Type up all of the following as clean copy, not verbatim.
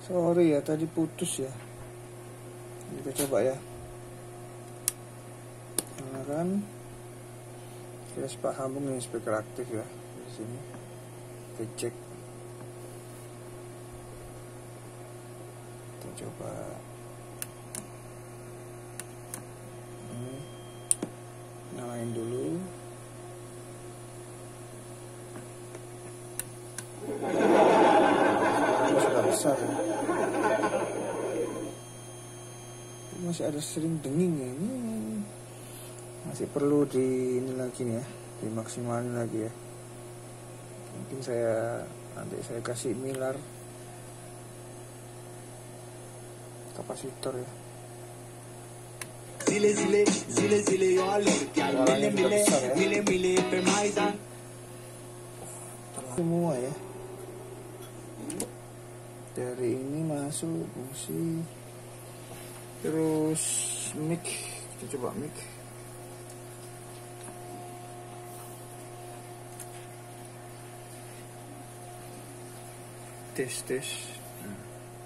Sorry ya, tadi putus ya. Kita coba ya. Nyalakan. Kita sambung nih speaker aktif ya di sini. Kita cek. Kita coba. Nyalain dulu. Sudah besar ya. Masih ada sering denging ya, ini masih perlu di ini lagi nih ya, dimaksimalin lagi ya. Mungkin nanti saya kasih milar kapasitor ya. Suaranya juga besar ya. Semua ya. Dari ini masuk fungsi. Terus mic, kita coba mic.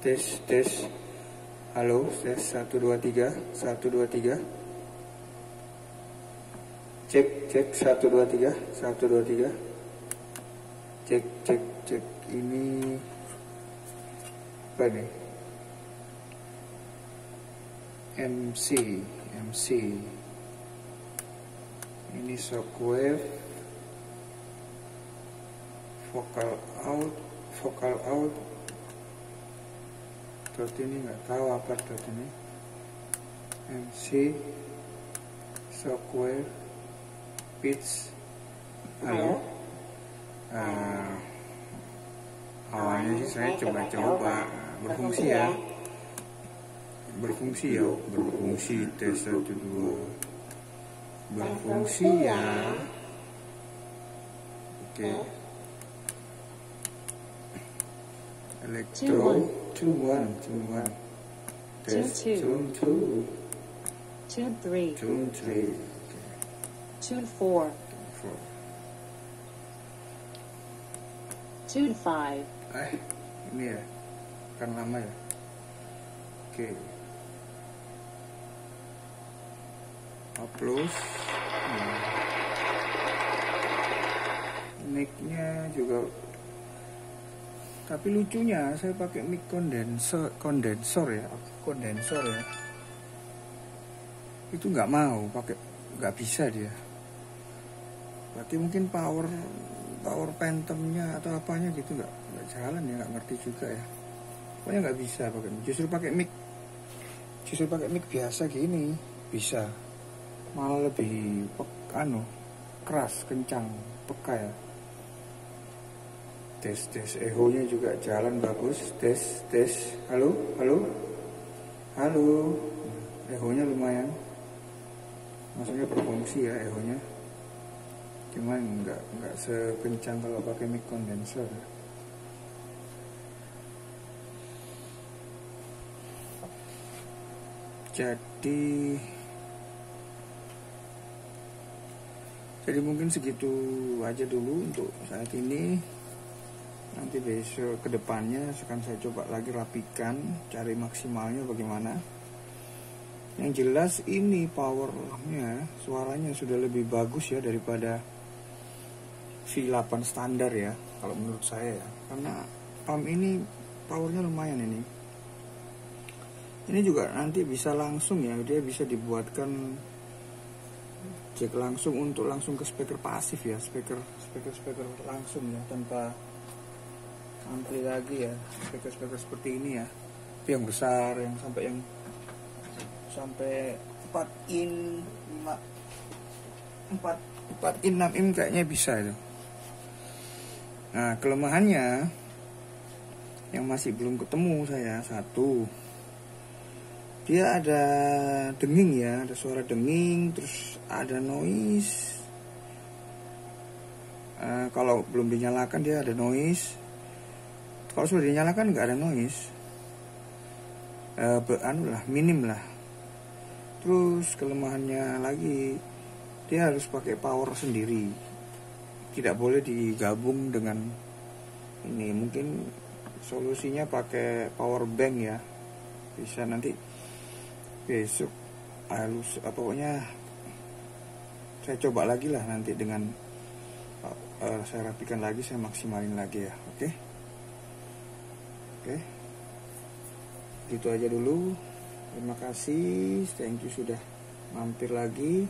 Tes. Halo, tes 1 2 3 1 2 3. Cek 1 2 3 1 2 3. Cek. Ini apa nih? MC ini shockwave, vocal out dot ini nggak tahu apa dot ini. MC shockwave pitch. Halo. Awalnya sih saya coba berfungsi ya. Berfungsi tes 1 2. Berfungsi ya. Oke. Elektro tune 1. Tes tune 2. Tune 3. Tune 3. Tune 4. Tune 5. Ini ya. Kan lama ya. Oke. Plus. Mic-nya juga. Tapi lucunya saya pakai mic kondensor ya. Itu nggak mau pakai, nggak bisa dia. Berarti mungkin power phantomnya atau apanya gitu nggak jalan ya, nggak ngerti juga ya. Pokoknya nggak bisa pakai. Justru pakai mic biasa gini bisa, malah lebih keras, kencang, peka ya. Tes echo-nya juga jalan bagus. Tes. Halo. Echo-nya lumayan. Maksudnya berfungsi ya echo-nya. Cuman nggak sekencang kalau pakai mic kondensor. Jadi mungkin segitu aja dulu untuk saat ini. Nanti besok kedepannya akan saya coba lagi rapikan, cari maksimalnya bagaimana. Yang jelas ini powernya, suaranya sudah lebih bagus ya daripada V8 standar ya, kalau menurut saya ya. Karena pump ini powernya lumayan ini. Ini juga nanti bisa langsung ya, dia bisa dibuatkan jack langsung untuk langsung ke speaker pasif ya, speaker langsung ya, tanpa ampli lagi ya, speaker seperti ini ya. Tapi yang besar, yang sampai 4 in 6 in kayaknya bisa itu. Nah, kelemahannya yang masih belum ketemu saya, satu, dia ada denging ya, ada suara denging, terus ada noise. Kalau belum dinyalakan dia ada noise. Kalau sudah dinyalakan nggak ada noise. Minim lah. Terus kelemahannya lagi, dia harus pakai power sendiri. Tidak boleh digabung dengan ini. Mungkin solusinya pakai power bank ya, bisa nanti besok pokoknya saya coba lagi lah nanti dengan saya rapikan lagi, saya maksimalin lagi ya. Oke, gitu aja dulu. Terima kasih, thank you sudah mampir lagi.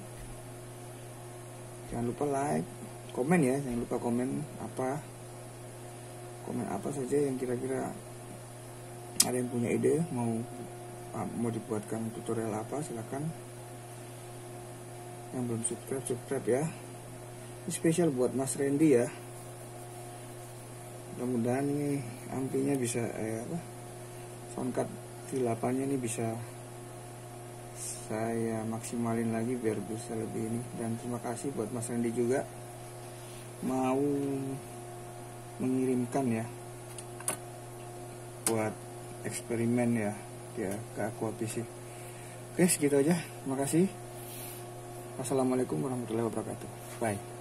Jangan lupa like, komen ya, jangan lupa komen apa saja yang kira-kira ada yang punya ide mau dibuatkan tutorial apa, silakan. Yang belum subscribe ya. Ini spesial buat Mas Randy ya. Mudah-mudahan ini amplinya bisa soundcard V8 nya ini bisa saya maksimalin lagi biar bisa lebih ini. Dan terima kasih buat Mas Randy juga mau mengirimkan ya buat eksperimen ya dia ke Aqua PC. Oke, segitu aja. Terima kasih. Wassalamualaikum warahmatullahi wabarakatuh. Bye.